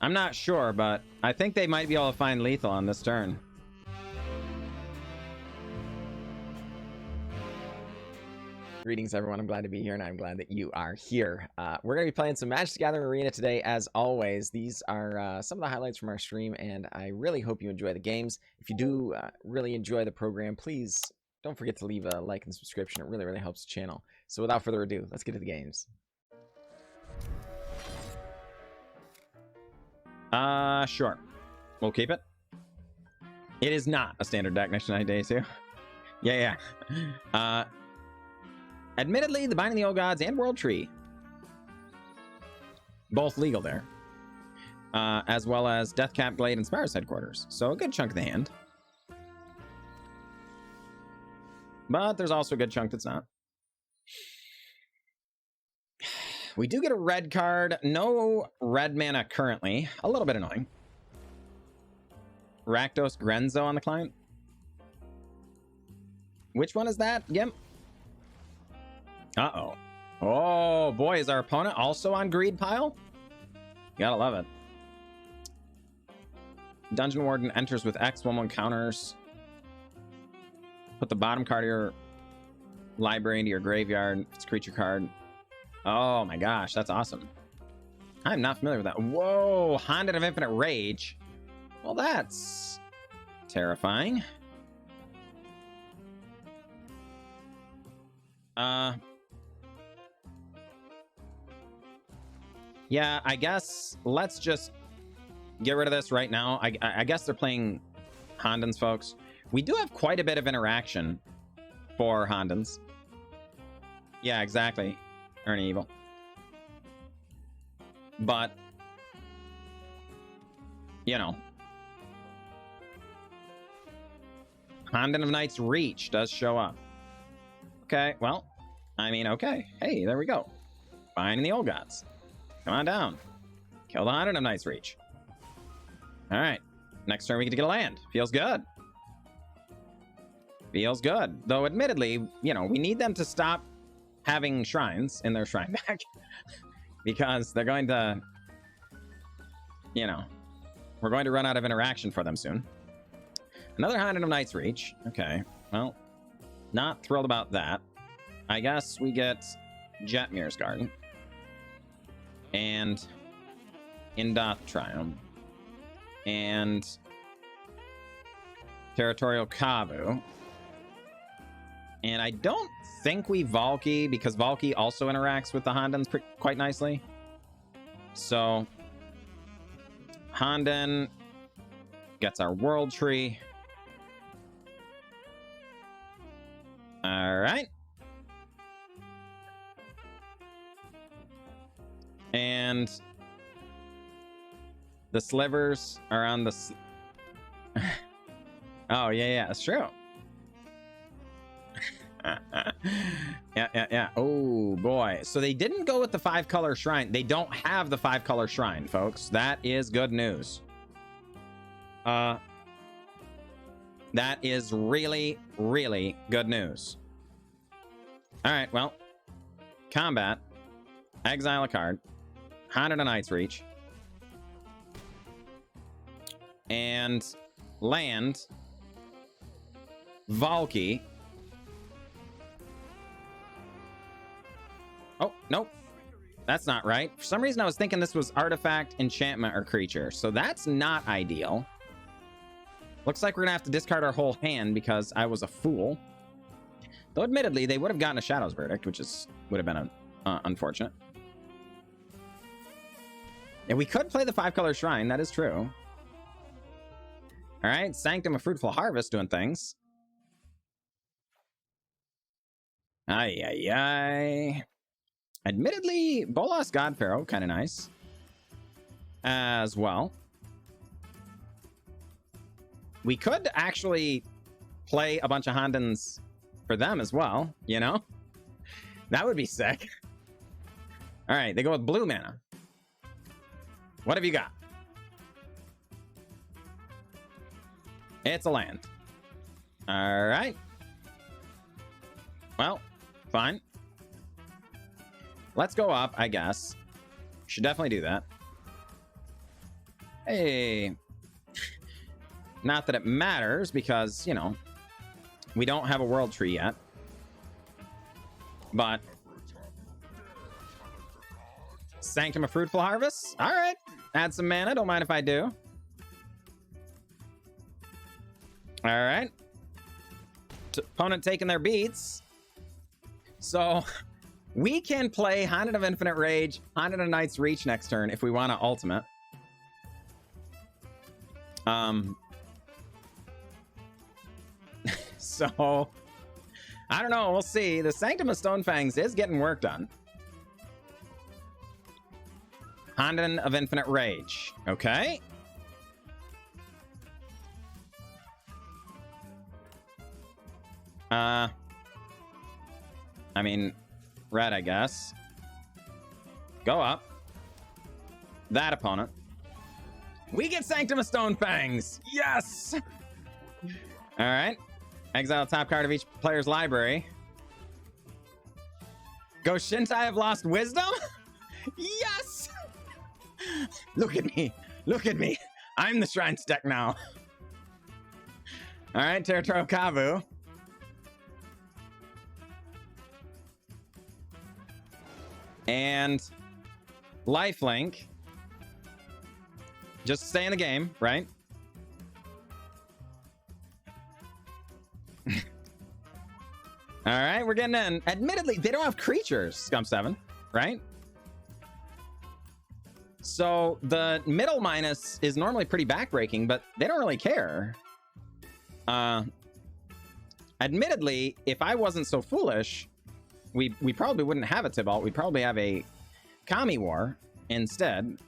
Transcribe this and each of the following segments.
I'm not sure, but I think they might be able to find lethal on this turn. Greetings, everyone. I'm glad to be here, and I'm glad that you are here. We're going to be playing some Magic the Gathering Arena today, as always. These are some of the highlights from our stream, and I really hope you enjoy the games. If you do really enjoy the program, please don't forget to leave a like and subscription. It really, really helps the channel. So without further ado, let's get to the games. Sure. We'll keep it. It is not a standard deck next to 90 days, too. Yeah. Admittedly, the Binding the Old Gods and World Tree, both legal there, as well as Deathcap Glade and Spara's headquarters. So a good chunk of the hand. But there's also a good chunk that's not. We do get a red card. No red mana currently. A little bit annoying. Rakdos Grenzo on the client. Which one is that, Gimp? Uh-oh. Oh, boy, is our opponent also on Greed Pile? You gotta love it. Dungeon Warden enters with X, 1/1 counters. Put the bottom card of your library into your graveyard. It's a creature card. Oh my gosh, that's awesome. I'm not familiar with that. Whoa, Honden of Infinite Rage. Well, that's terrifying. Yeah, I guess let's just get rid of this right now. I guess they're playing Hondens, folks. We do have quite a bit of interaction for Hondens. Yeah, exactly. Ernie Evil. But, you know, Honden of Night's Reach does show up. Okay, well, I mean, okay. Hey, there we go. Binding the Old Gods. Come on down. Kill the Honden of Night's Reach. All right. Next turn, we get to get a land. Feels good. Feels good. Though, admittedly, you know, we need them to stop having shrines in their shrine deck. Because they're going to, you know, we're going to run out of interaction for them soon. Another Honden of Night's Reach. Okay. Well, not thrilled about that. I guess we get Jetmir's Garden. And Indatha Triome. And Territorial Kavu. And I don't think we Valki, because Valki also interacts with the Hondens quite nicely. So Honden gets our World Tree. All right. And the slivers are on the... Oh, yeah, that's true. Yeah. Oh, boy. So they didn't go with the 5-color shrine. They don't have the 5-color shrine, folks. That is good news. That is really, really good news. All right, well. Combat. Exile a card. Honden of Night's Reach. And land. Valki. Oh, nope. That's not right. For some reason, I was thinking this was artifact, enchantment, or creature. So that's not ideal. Looks like we're going to have to discard our whole hand because I was a fool. Though, admittedly, they would have gotten a Shadow's Verdict, which would have been unfortunate. And we could play the 5-color shrine. That is true. All right. Sanctum of Fruitful Harvest doing things. Ay. Admittedly, Bolas God-Pharaoh, kind of nice. As well. We could actually play a bunch of Hondens for them as well, you know? That would be sick. All right, they go with blue mana. What have you got? It's a land. All right. Well, fine. Let's go up, I guess. Should definitely do that. Hey. Not that it matters because, you know, we don't have a world tree yet. But Sanctum of Fruitful Harvest? All right. Add some mana. Don't mind if I do. All right. Opponent taking their beats. So we can play Haunted of Infinite Rage, Haunted of Night's Reach next turn if we want to ultimate. So I don't know. We'll see. The Sanctum of Stonefangs is getting work done. Haunted of Infinite Rage. Okay. I mean, red, I guess. Go up. That opponent. We get Sanctum of Stonefangs. Yes! All right. Exile top card of each player's library. Go Shintai of Lost Wisdom? Yes! Look at me. Look at me. I'm the Shrines deck now. All right, Territorial Kavu. And lifelink. Just stay in the game, right? All right, we're getting in. Admittedly, they don't have creatures, Scum 7, right? So the middle minus is normally pretty backbreaking, but they don't really care. Admittedly, if I wasn't so foolish, we probably wouldn't have a Tibalt. We'd probably have a Kami War instead.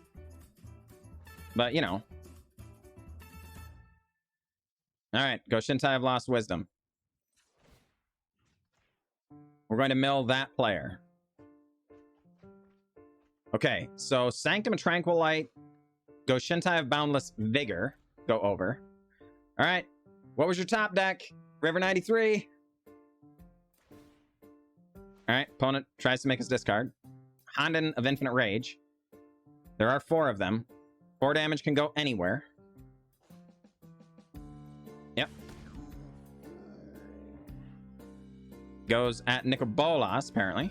But, you know. All right, go Shintai of Lost Wisdom. We're going to mill that player. Okay, so Sanctum of Tranquil Light. Go Shintai of Boundless Vigor. Go over. All right, what was your top deck? River 93. All right, opponent tries to make his discard. Honden of Infinite Rage. There are 4 of them. 4 damage can go anywhere. Yep. Goes at Nicol Bolas, apparently.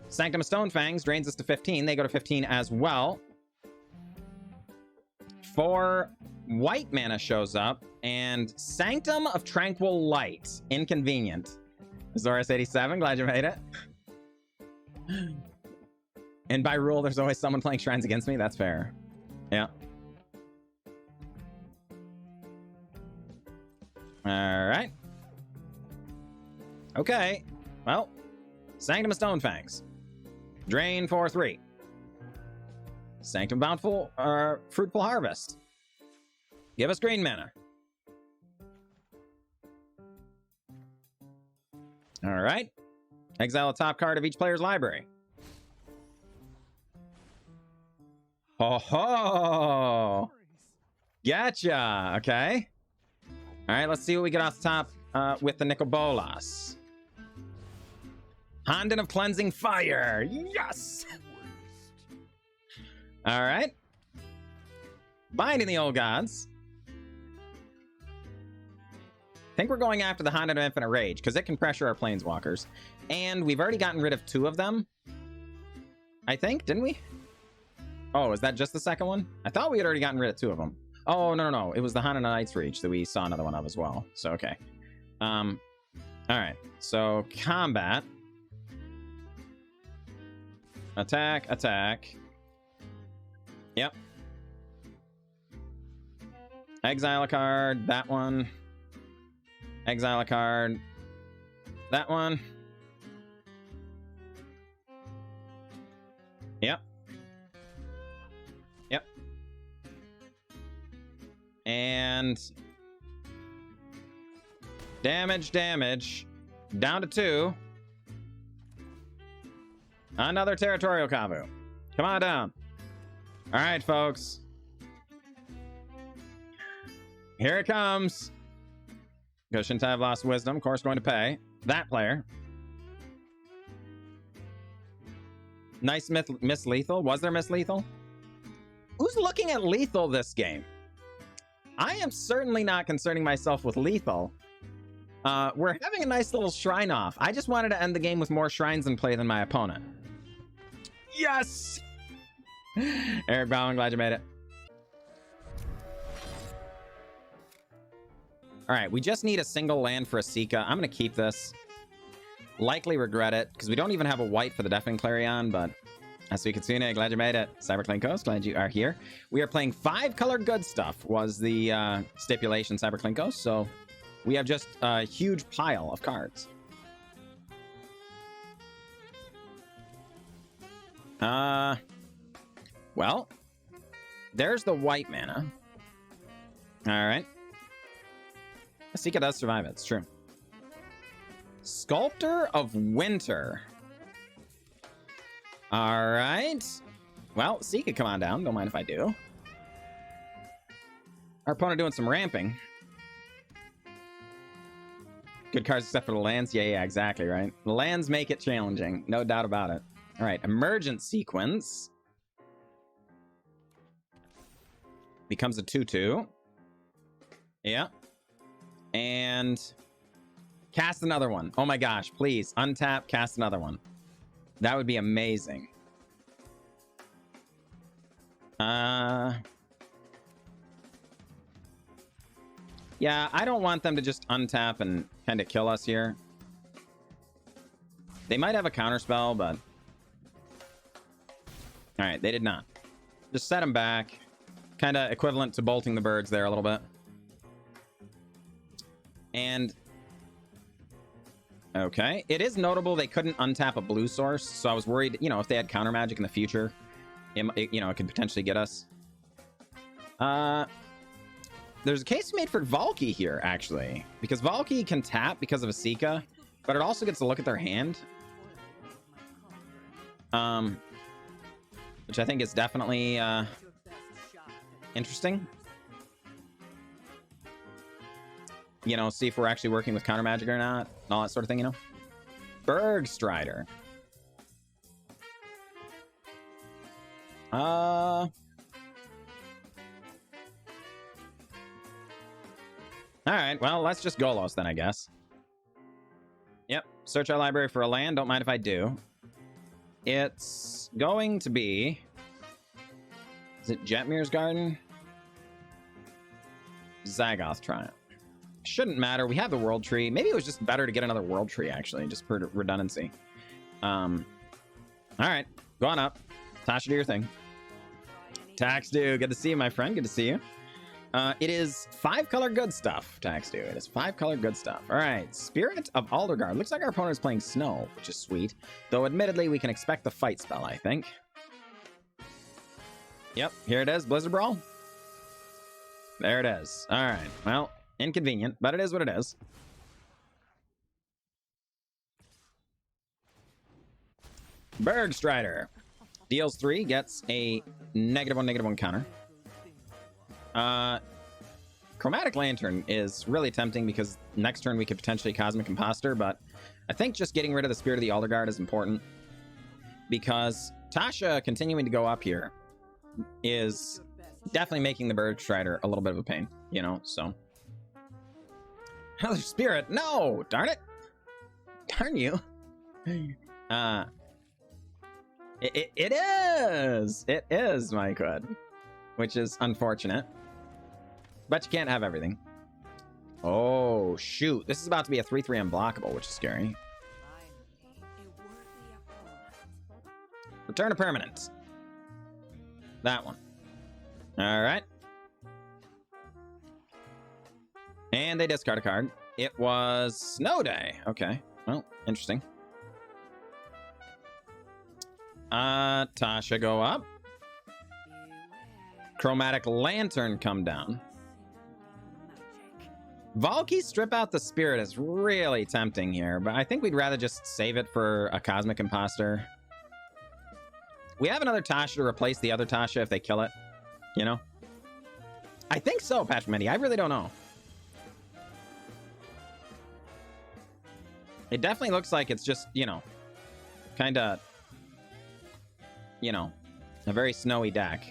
Sanctum of Stonefangs drains us to 15. They go to 15 as well. 4 white mana shows up. And Sanctum of Tranquil Light. Inconvenient. Zoris87, glad you made it. And by rule, there's always someone playing Shrines against me. That's fair. Yeah. All right. Okay. Well, Sanctum of Stonefangs. Drain for 3. Sanctum Bountiful, Fruitful Harvest. Give us green mana. All right. Exile a top card of each player's library. Ho ho! Gotcha! Okay. All right, let's see what we get off the top with the Nicol Bolas. Honden of Cleansing Fire! Yes! All right. Binding the Old Gods. I think we're going after the Honden of Infinite Rage, because it can pressure our Planeswalkers. And we've already gotten rid of 2 of them. I think, didn't we? Oh, is that just the second one? I thought we had already gotten rid of 2 of them. Oh, no. It was the Honden of Night's Reach that we saw another one of as well. So, okay. All right. So, combat. Attack, attack. Yep. Exile a card. That one. Exile a card. That one. Yep. Yep. And damage. Down to 2. Another Territorial Kavu. Come on down. All right, folks. Here it comes. Go Shintai of Lost Wisdom. Of course, going to pay. That player. Nice Miss Lethal. Was there Miss Lethal? Who's looking at lethal this game? I am certainly not concerning myself with lethal. We're having a nice little shrine off. I just wanted to end the game with more shrines in play than my opponent. Yes! Eric Bowen, glad you made it. All right, we just need a single land for Esika. I'm going to keep this. Likely regret it, because we don't even have a white for the Deafening Clarion, but Asukitsune, glad you made it. Cyberclane Coast, glad you are here. We are playing 5-color good stuff, was the stipulation, Cyberclane Coast, so we have just a huge pile of cards. Well, there's the white mana. All right. Esika does survive it, it's true. Sculptor of Winter. All right. Well, Esika, come on down. Don't mind if I do. Our opponent doing some ramping. Good cards except for the lands. Yeah, exactly, right? The lands make it challenging. No doubt about it. All right, Emergent Sequence. Becomes a 2/2. Yeah. And cast another one. Oh my gosh, please. Untap, cast another one. That would be amazing. Yeah, I don't want them to just untap and kind of kill us here. They might have a counterspell, but... Alright, they did not. Just set them back. Kind of equivalent to bolting the birds there a little bit. And... Okay. It is notable they couldn't untap a blue source, so I was worried, you know, if they had counter magic in the future, it could potentially get us. There's a case made for Valki here, actually, because Valki can tap because of Esika, but it also gets to look at their hand. Which I think is definitely interesting. You know, see if we're actually working with counter magic or not, and all that sort of thing, you know. Bergstrider. All right, well, let's just Golos then, I guess. Yep, search our library for a land. Don't mind if I do. It's going to be... Is it Jetmir's Garden? Zagoth Triome. Shouldn't matter. We have the World Tree. Maybe it was just better to get another World Tree, actually, just for redundancy. All right, go on up. Tasha, do your thing. Taxdu, good to see you, my friend. Good to see you. It is 5-color good stuff, Taxdu. It is 5-color good stuff. All right, Spirit of Aldergard. Looks like our opponent is playing Snow, which is sweet. Though, admittedly, we can expect the fight spell, I think. Yep, here it is, Blizzard Brawl. There it is. All right, well... Inconvenient, but it is what it is. Bergstrider. Deals 3, gets a -1/-1 counter. Chromatic Lantern is really tempting because next turn we could potentially Cosmic Imposter, but I think just getting rid of the Spirit of the Aldergard is important because Tasha continuing to go up here is definitely making the Bergstrider a little bit of a pain, you know, so... Another spirit. No, darn it. Darn you. It is my Quid, which is unfortunate, but you can't have everything. Oh shoot, this is about to be a 3/3 unblockable, which is scary. Return a permanent. That one. All right. And they discard a card. It was Snow Day. Okay. Well, interesting. Tasha go up. Chromatic Lantern come down. Valki strip out the Spirit is really tempting here, but I think we'd rather just save it for a Cosmic Imposter. We have another Tasha to replace the other Tasha if they kill it, you know? I think so, Patrick Mendy. I really don't know. It definitely looks like it's just, you know, kind of, you know, a very snowy deck.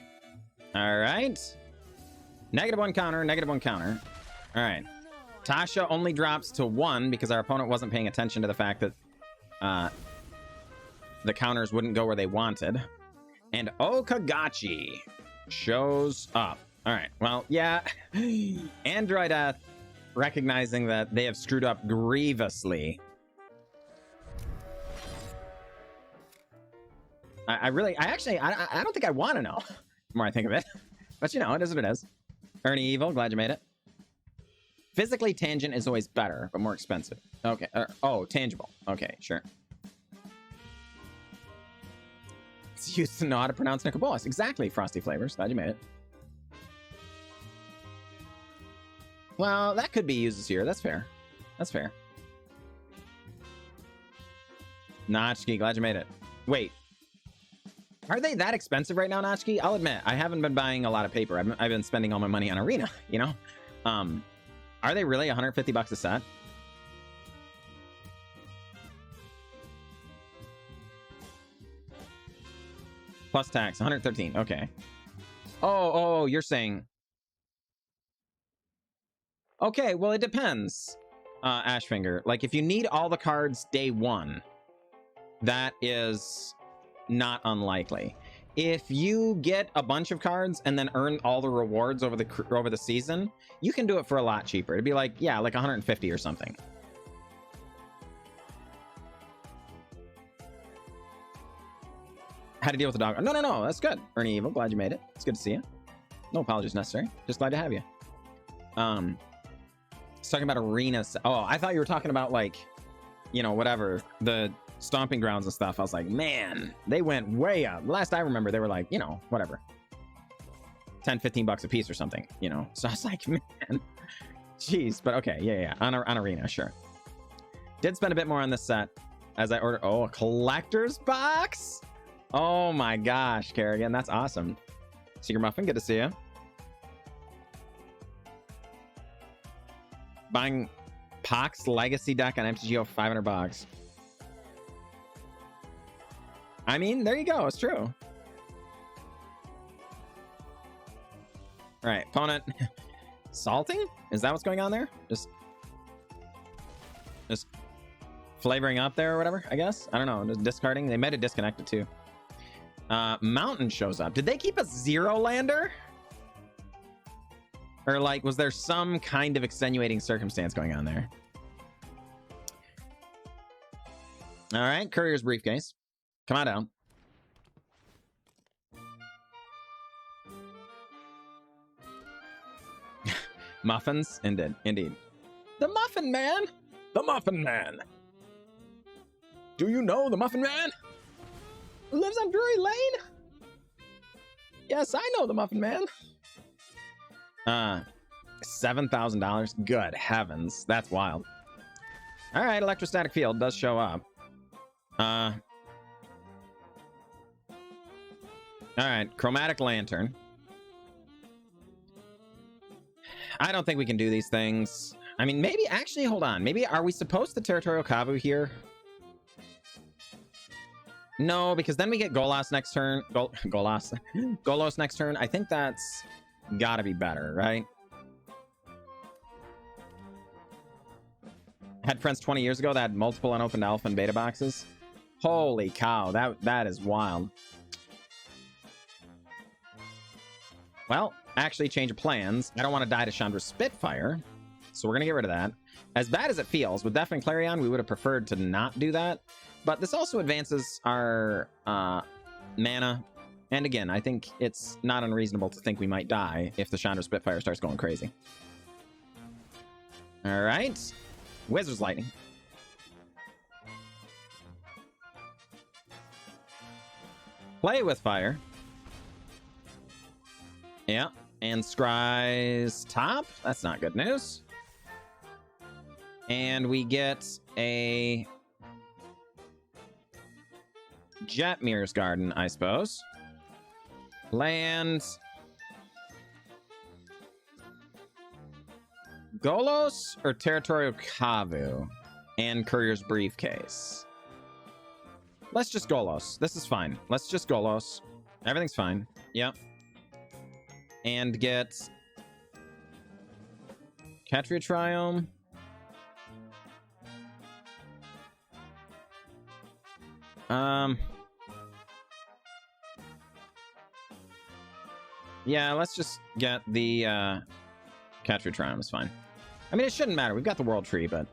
All right. -1 counter, -1 counter. All right. Tasha only drops to 1 because our opponent wasn't paying attention to the fact that the counters wouldn't go where they wanted. And Okagachi shows up. All right. Well, yeah. Android recognizing that they have screwed up grievously. I don't think I want to know the more I think of it. But, you know, it is what it is. Ernie Evil, glad you made it. Physically, Tangent is always better, but more expensive. Okay. Oh, tangible. Okay, sure. It's used to know how to pronounce Nicol Bolas. Exactly, Frosty Flavors. Glad you made it. Well, that could be used this year. That's fair. That's fair. Notchki, glad you made it. Wait. Are they that expensive right now, Notchki? I'll admit, I haven't been buying a lot of paper. I've been spending all my money on Arena, you know? Are they really 150 bucks a set? Plus tax, 113. Okay. Oh, you're saying... Okay, well, it depends, Ashfinger. Like, if you need all the cards day 1, that is not unlikely. If you get a bunch of cards and then earn all the rewards over the season, you can do it for a lot cheaper. It'd be like, yeah, like 150 or something. How to deal with the dog? No, that's good. Ernie Evil, glad you made it. It's good to see you. No apologies necessary. Just glad to have you. It's talking about arenas. Oh, I thought you were talking about, like, you know, whatever, the stomping grounds and stuff. I was like, man, they went way up. Last I remember, they were like, you know, whatever, 10-15 bucks a piece or something, you know. So I was like, man, jeez. But okay, yeah, on arena, sure. Did spend a bit more on this set as I ordered. Oh, a collector's box. Oh my gosh, Kerrigan, that's awesome. Secret Muffin, good to see you. Buying Pox Legacy deck on MTGA, 500 bucks. I mean, there you go. It's true. All right, opponent. Salting? Is that what's going on there? Just flavoring up there or whatever, I guess. I don't know. Just discarding. They might have disconnected too. Mountain shows up. Did they keep a 0-lander? Or, like, was there some kind of extenuating circumstance going on there? All right, Courier's Briefcase. Come on down. Muffins? Indeed. The Muffin Man! The Muffin Man! Do you know the Muffin Man? Who lives on Drury Lane? Yes, I know the Muffin Man. $7,000. Good heavens. That's wild. All right, Electrostatic Field does show up. All right, Chromatic Lantern. I don't think we can do these things. I mean, maybe, actually, hold on. Maybe, are we supposed to Territorial Kavu here? No, because then we get Golos next turn. Golos next turn. I think that's gotta be better, right? Had friends 20 years ago that had multiple unopened alpha and beta boxes. Holy cow, that is wild. Well, actually, change of plans. I don't want to die to Chandra's Spitfire, so we're gonna get rid of that. As bad as it feels, with Deafening Clarion, we would have preferred to not do that. But this also advances our mana. And again, I think it's not unreasonable to think we might die if the Chandra Spitfire starts going crazy. All right. Wizard's Lightning. Play with fire. Yeah. And Scry's top. That's not good news. And we get a Jetmir's Garden, I suppose. Land. Golos or Territorial Kavu and Courier's Briefcase. Let's just Golos. This is fine. Let's just Golos. Everything's fine. Yep. and get Ketria Triome. Yeah, let's just get the Ketria Triome is fine. I mean, it shouldn't matter. We've got the World Tree, but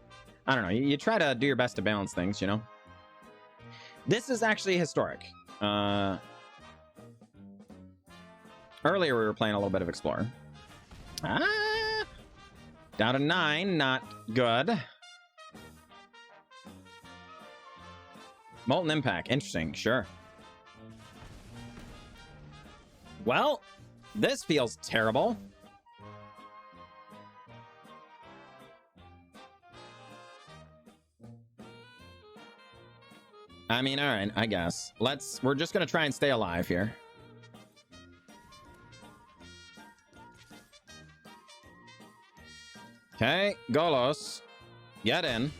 I don't know. You try to do your best to balance things, you know? This is actually historic. Earlier, we were playing a little bit of Explorer. Down to 9. Not good. Molten Impact. Interesting. Sure. Well, this feels terrible. I mean, all right, I guess. We're just going to try and stay alive here. Okay, Golos. Get in.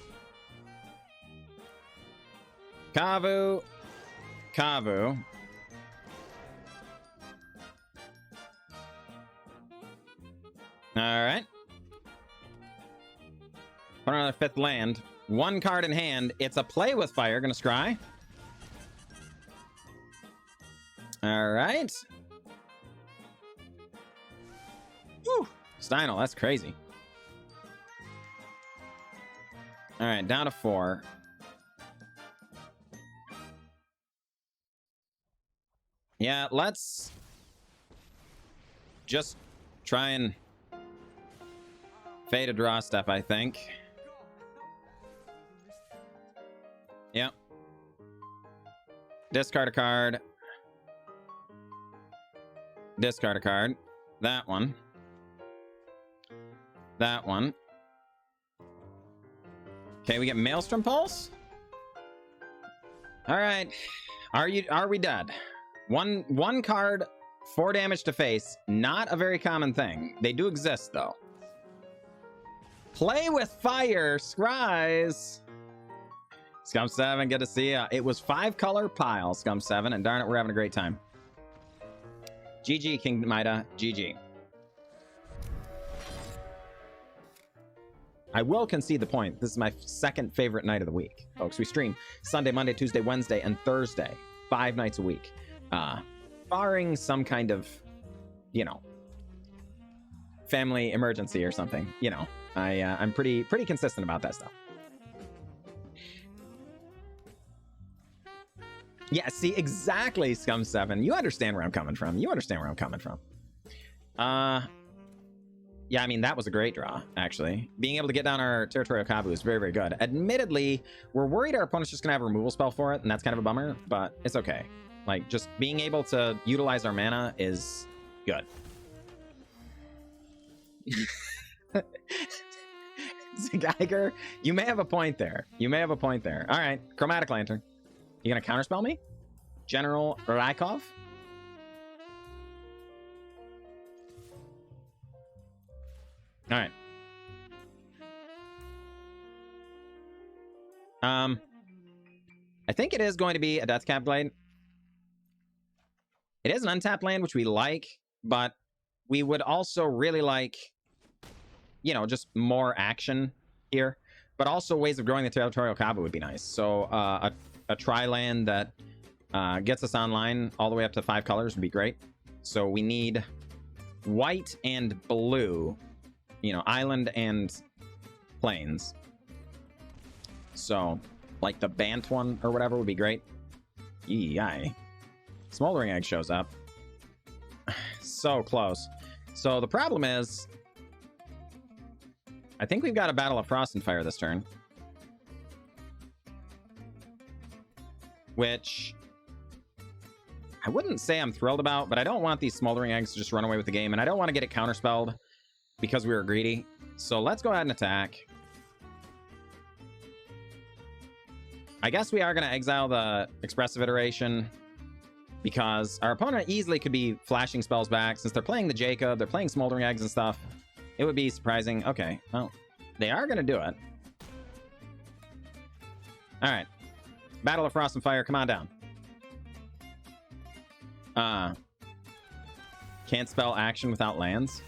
Kavu. Kavu. All right. Put another 5th land. 1 card in hand. It's a play with fire. Gonna scry. All right. Woo! Steinel, that's crazy. All right, down to 4. Yeah, let's just try and fade a draw step, I think. Yep. Discard a card. Discard a card. That one. That one. Okay, we get Maelstrom Pulse. All right. Are we dead? One card, 4 damage to face. Not a very common thing. They do exist though. Play with fire. Scries. Scum 7, good to see ya. It was 5-color pile, Scum 7, and darn it, we're having a great time. GG, King Mida. GG. I will concede the point. This is my 2nd favorite night of the week, folks. We stream Sunday, Monday, Tuesday, Wednesday, and Thursday. 5 nights a week. Barring some kind of, you know, family emergency or something. You know, I'm pretty consistent about that stuff. Yeah, see, exactly, Scum 7. You understand where I'm coming from. You understand where I'm coming from. Yeah, I mean, that was a great draw, actually. Being able to get down our Territorial Kavu is very, very good. Admittedly, we're worried our opponent's just going to have a removal spell for it, and that's kind of a bummer, but it's okay. Like, just being able to utilize our mana is good. Geiger, you may have a point there. You may have a point there. All right, Chromatic Lantern. You gonna counterspell me? General Rykov? All right. I think it is going to be a Deathcap Glade. It is an untapped land, which we like, but we would also really like, you know, just more action here. But also ways of growing the Territorial Kavu would be nice. So a tri-land that gets us online all the way up to 5 colors would be great. So we need white and blue, you know, island and plains. So like the Bant one or whatever would be great. Yee. Smoldering Egg shows up. So close. So the problem is, I think we've got a Battle of Frost and Fire this turn. Which I wouldn't say I'm thrilled about, but I don't want these Smoldering Eggs to just run away with the game, and I don't want to get it counterspelled because we were greedy. So let's go ahead and attack. I guess we are going to exile the Expressive Iteration because our opponent easily could be flashing spells back. Since they're playing the Jacob, they're playing Smoldering Eggs and stuff. It would be surprising. Okay, well, they are going to do it. All right. Battle of Frost and Fire, come on down. Can't spell action without lands.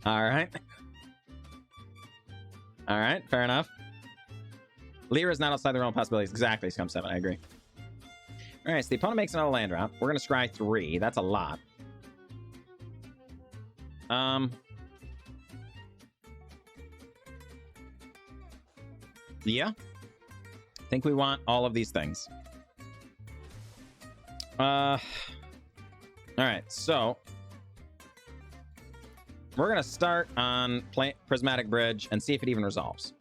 All right. All right, fair enough. Lyra is not outside the realm of possibilities. Exactly, Scum 7, I agree. All right, so the opponent makes another land drop. We're going to scry 3. That's a lot. Yeah. I think we want all of these things. All right, so we're going to start on Prismatic Bridge and see if it even resolves.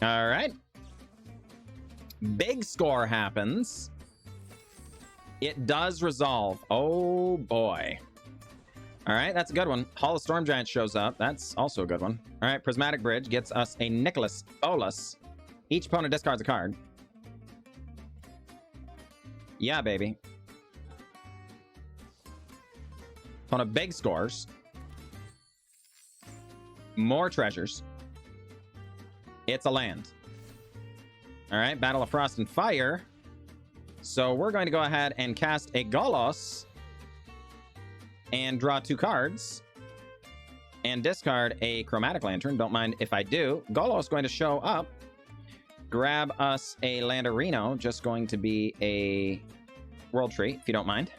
All right. Big score happens. It does resolve. Oh, boy. All right, that's a good one. Hall of Storm Giant shows up. That's also a good one. All right, Prismatic Bridge gets us a Nicholas Bolas. Each opponent discards a card. Yeah, baby. Opponent big scores. More treasures. It's a land. All right, Battle of Frost and Fire. So we're going to go ahead and cast a Golos and draw 2 cards and discard a Chromatic Lantern. Don't mind if I do. Golos is going to show up, grab us a Landerino, just going to be a World Tree, if you don't mind.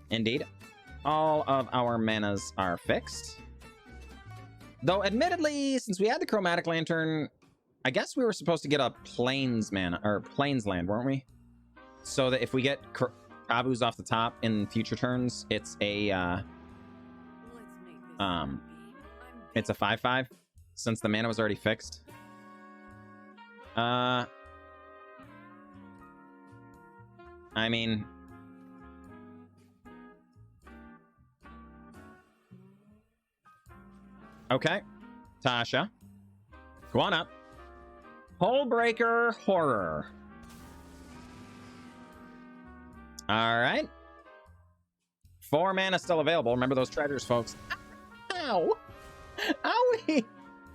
Indeed. All of our manas are fixed. Though, admittedly, since we had the Chromatic Lantern, I guess we were supposed to get a Plains mana, or Plains land, weren't we? So that if we get Kavus off the top in future turns, it's a it's a 5/5 since the mana was already fixed. I mean, okay, Tasha, go on up. Hullbreaker Horror. All right. 4 mana still available. Remember those treasures, folks. Ow! Owie!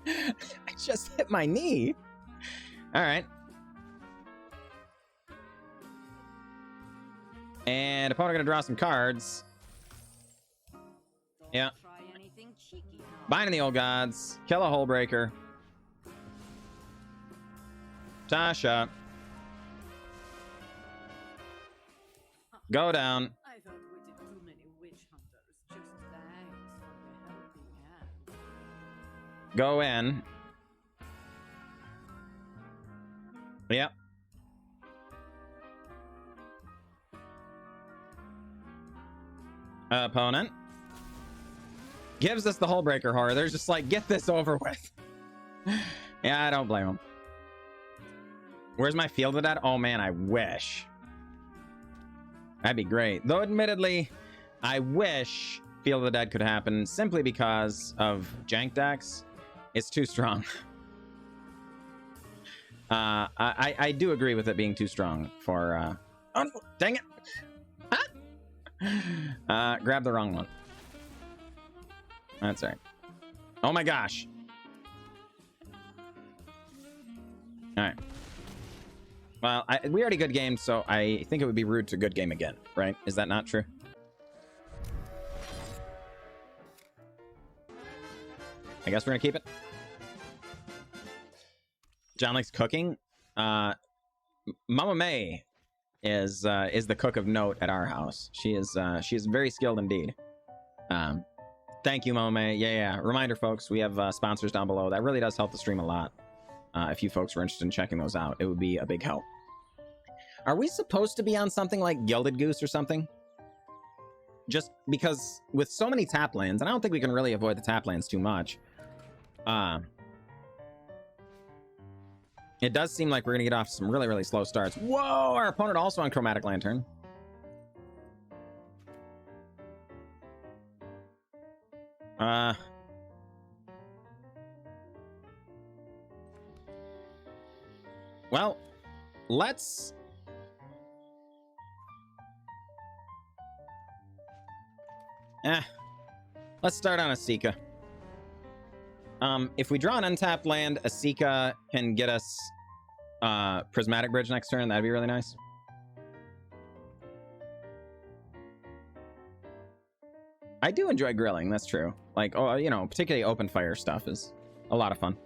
I just hit my knee. All right. And opponent gonna draw some cards. Yeah. Binding the Old Gods. Kill a Hullbreaker. Tasha. Go down. I thought we did too many witch hunters. Just thanks for the helping hand. Go in. Yep. Opponent gives us the Hullbreaker Horror. They're just like, get this over with. Yeah, I don't blame them. Where's my Field of Dead? Oh man, I wish. That'd be great. Though admittedly, I wish Field of the Dead could happen simply because of jank decks. It's too strong. I do agree with it being too strong for oh no, dang it. Huh? Grab the wrong one. That's all right. Oh my gosh. All right. Well, we already good game, so I think it would be rude to good game again, right? Is that not true? I guess we're gonna keep it. John likes cooking. Mama May is the cook of note at our house. She is very skilled indeed. Thank you, Mama May. Yeah. Reminder, folks, we have sponsors down below. That really does help the stream a lot. If you folks were interested in checking those out, it would be a big help. Are we supposed to be on something like Gilded Goose or something? Just because with so many tap lands, and I don't think we can really avoid the tap lands too much. It does seem like we're going to get off some really, really slow starts. Whoa! Our opponent also on Chromatic Lantern. Well, let's... Let's start on Esika. If we draw an untapped land, Esika can get us Prismatic Bridge next turn. That'd be really nice. I do enjoy grilling, that's true. Like, oh, you know, particularly open fire stuff is a lot of fun.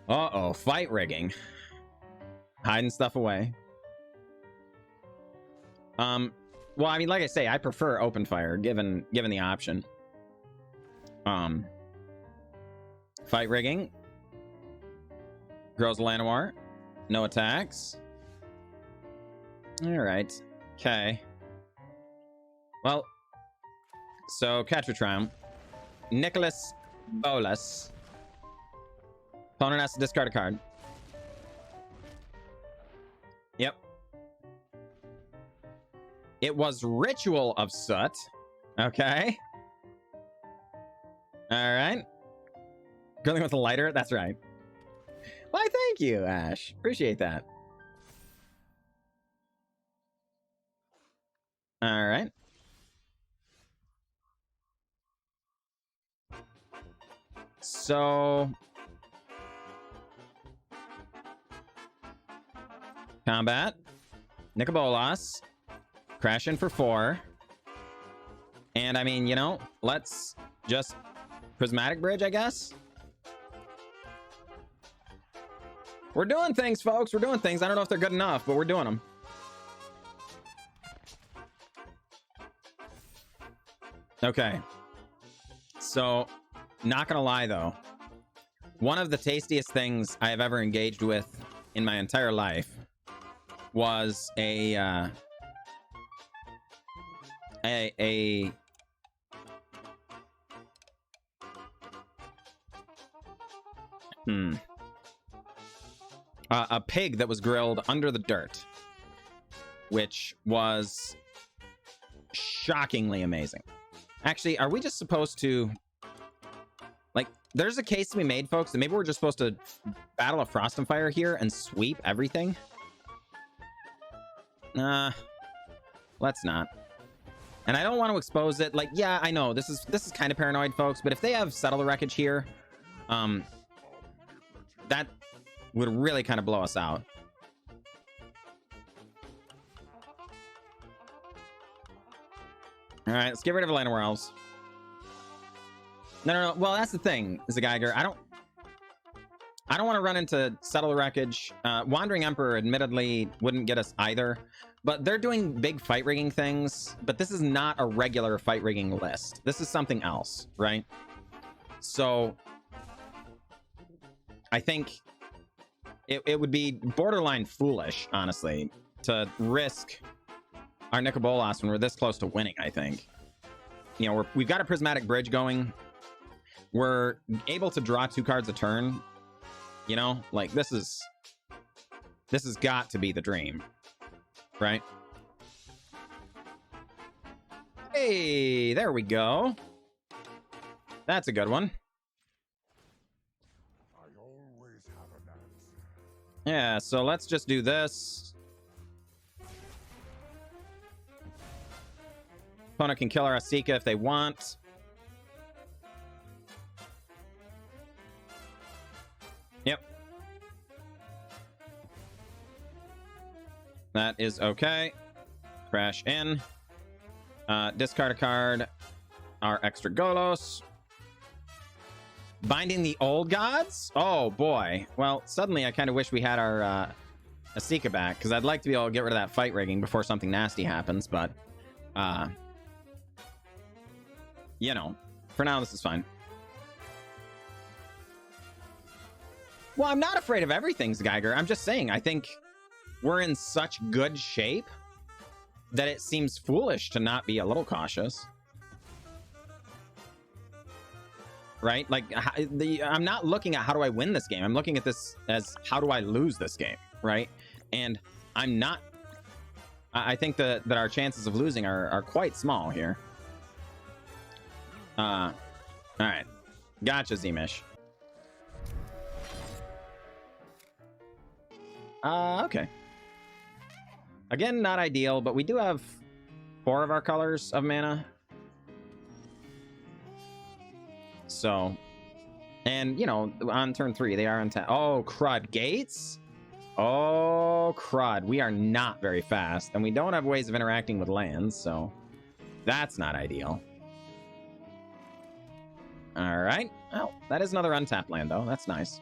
Uh-oh, fight rigging. Hiding stuff away. Well, I mean, like I say, I prefer open fire given the option. Fight rigging. Grows Llanowar. No attacks. Alright. Okay. Well, so Ketria Triome. Nicholas Bolas. Opponent has to discard a card. Yep. It was Ritual of Soot. Okay. Alright. Grilling with a lighter? That's right. Why, thank you, Ash. Appreciate that. Alright. So... combat. Bolas. Crash in for 4. And I mean, you know, let's just Prismatic Bridge, I guess. We're doing things, folks. We're doing things. I don't know if they're good enough, but we're doing them. Okay. So, not gonna lie, though. One of the tastiest things I have ever engaged with in my entire life was a pig that was grilled under the dirt, which was shockingly amazing. Actually, are we just supposed to, like, there's a case to be made, folks, that maybe we're just supposed to battle a Frost and Fire here and sweep everything? Let's not. And I don't want to expose it. Like, yeah, I know this is kind of paranoid, folks, but if they have Settle the Wreckage here, that would really kind of blow us out. All right, let's get rid of Llanowar Elves. No. Well, that's the thing, Zageiger. I don't want to run into Settle the Wreckage. Wandering Emperor admittedly wouldn't get us either, but they're doing big fight rigging things, but this is not a regular fight rigging list. This is something else, right? So I think it would be borderline foolish, honestly, to risk our Nicol Bolas when we're this close to winning, I think. You know, we've got a Prismatic Bridge going. We're able to draw 2 cards a turn. You know, like, this has got to be the dream, right? Hey, there we go. That's a good one. I always have an answer. Yeah, so let's just do this. Opponent can kill our Esika if they want. Yep. That is okay. Crash in. Discard a card. Our extra Golos. Binding the Old Gods? Oh, boy. Well, suddenly I kind of wish we had our Esika back, because I'd like to be able to get rid of that fight rigging before something nasty happens, but... you know, for now, this is fine. Well, I'm not afraid of everything, Geiger. I'm just saying, I think we're in such good shape that it seems foolish to not be a little cautious. Right? Like, I'm not looking at how do I win this game. I'm looking at this as how do I lose this game, right? And I'm not... I think that our chances of losing are quite small here. All right. Gotcha, Zemish. Okay. Again, not ideal, but we do have 4 of our colors of mana. So, and, you know, on turn 3, they are on 10. Oh, crud. Gates? Oh, crud. We are not very fast, and we don't have ways of interacting with lands, so that's not ideal. All right. Oh, that is another untapped land, though. That's nice.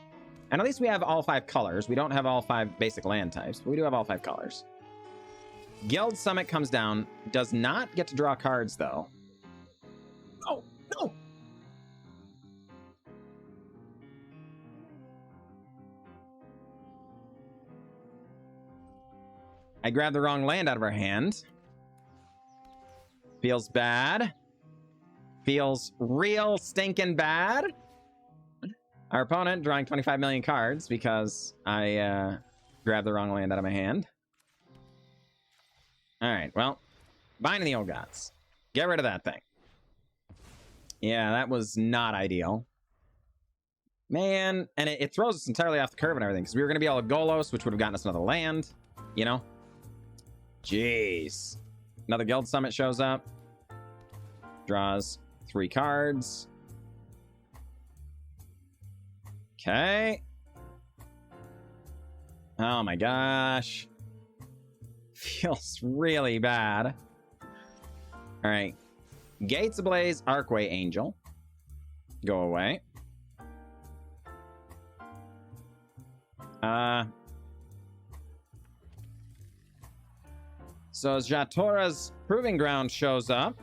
And at least we have all 5 colors. We don't have all 5 basic land types, but we do have all 5 colors. Guild Summit comes down. Does not get to draw cards, though. Oh, no! I grabbed the wrong land out of our hand. Feels bad. Feels real stinking bad. Our opponent drawing 25 million cards because I grabbed the wrong land out of my hand. All right, well, Binding the Old Gods. Get rid of that thing. Yeah, that was not ideal. Man, and it throws us entirely off the curve and everything because we were going to be all Golos, which would have gotten us another land, you know? Jeez. Another Guild Summit shows up. Draws 3 cards. Okay. Oh my gosh. Feels really bad. All right. Gates Ablaze, Archway Angel. Go away. So Ziatora's Proving Ground shows up.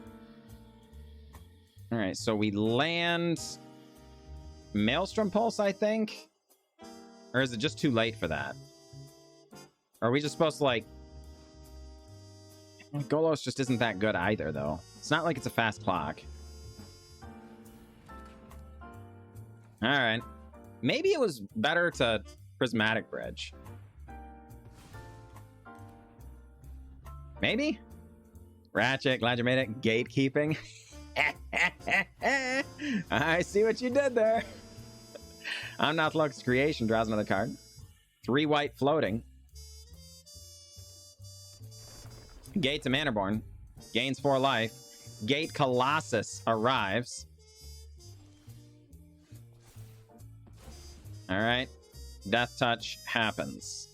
All right, so we land Maelstrom Pulse, I think? Or is it just too late for that? Or are we just supposed to, like... Golos just isn't that good either, though. It's not like it's a fast clock. Alright. Maybe it was better to Prismatic Bridge. Maybe? Ratchet, glad you made it. Gatekeeping. I see what you did there. Unorthodox Creation draws another card. 3 white floating. Gate to Mannerborn. Gains 4 life. Gate Colossus arrives. Alright. Death Touch happens.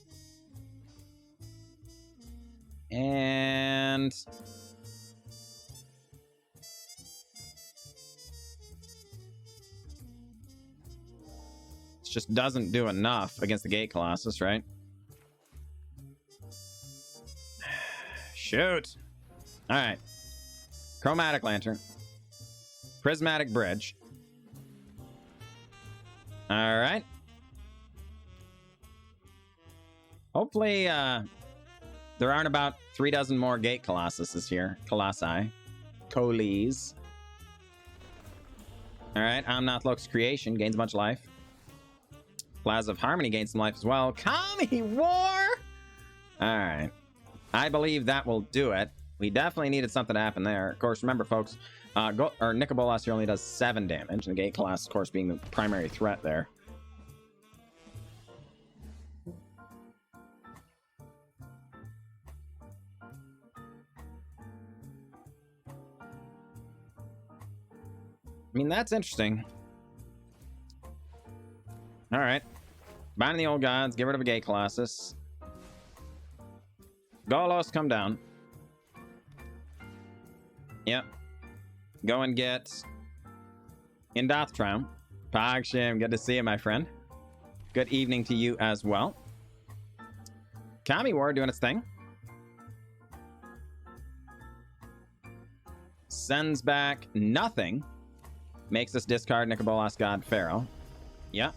And... just doesn't do enough against the Gate Colossus, right? Shoot. All right. Chromatic Lantern. Prismatic Bridge. All right. Hopefully, there aren't about 3 dozen more Gate Colossuses here. Colossi. Colis. All right. Omnathlo's Creation gains a bunch of life. Plaza of Harmony gains some life as well. Kami War! All right. I believe that will do it. We definitely needed something to happen there. Of course, remember, folks, Nicol Bolas here only does 7 damage, and the Gate Colossus, of course, being the primary threat there. I mean, that's interesting. All right. Binding the Old Gods, get rid of a Gate Colossus. Golos, come down. Yep. Go and get Indatha Triome. Pogshim, good to see you, my friend. Good evening to you as well. Kami War doing its thing. Sends back nothing. Makes us discard Nicol Bolas God-Pharaoh. Yep.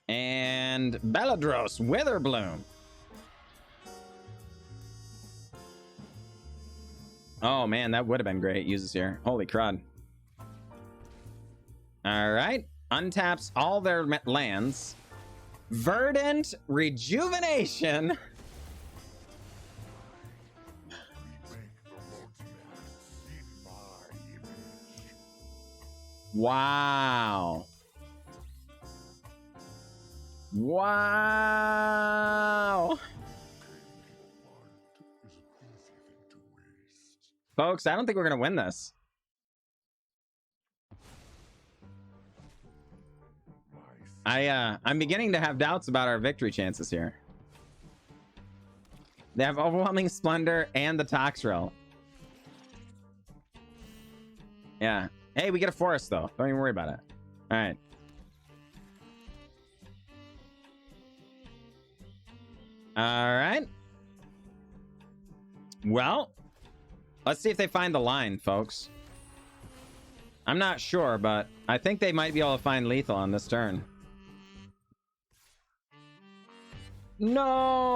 And Beladros, Witherbloom. Oh man, that would have been great. Uses here. Holy crud. All right. Untaps all their lands. Verdant Rejuvenation. Wow. Wow. Folks, I don't think we're going to win this. I'm beginning to have doubts about our victory chances here. They have Overwhelming Splendor and the Toxrill. Yeah. Hey, we get a forest though. Don't even worry about it. All right. All right. Well, let's see if they find the line, folks. I'm not sure, but I think they might be able to find lethal on this turn. No!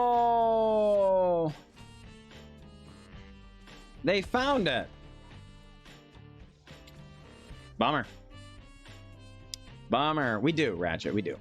They found it. Bummer. Bummer. We do, Ratchet. We do.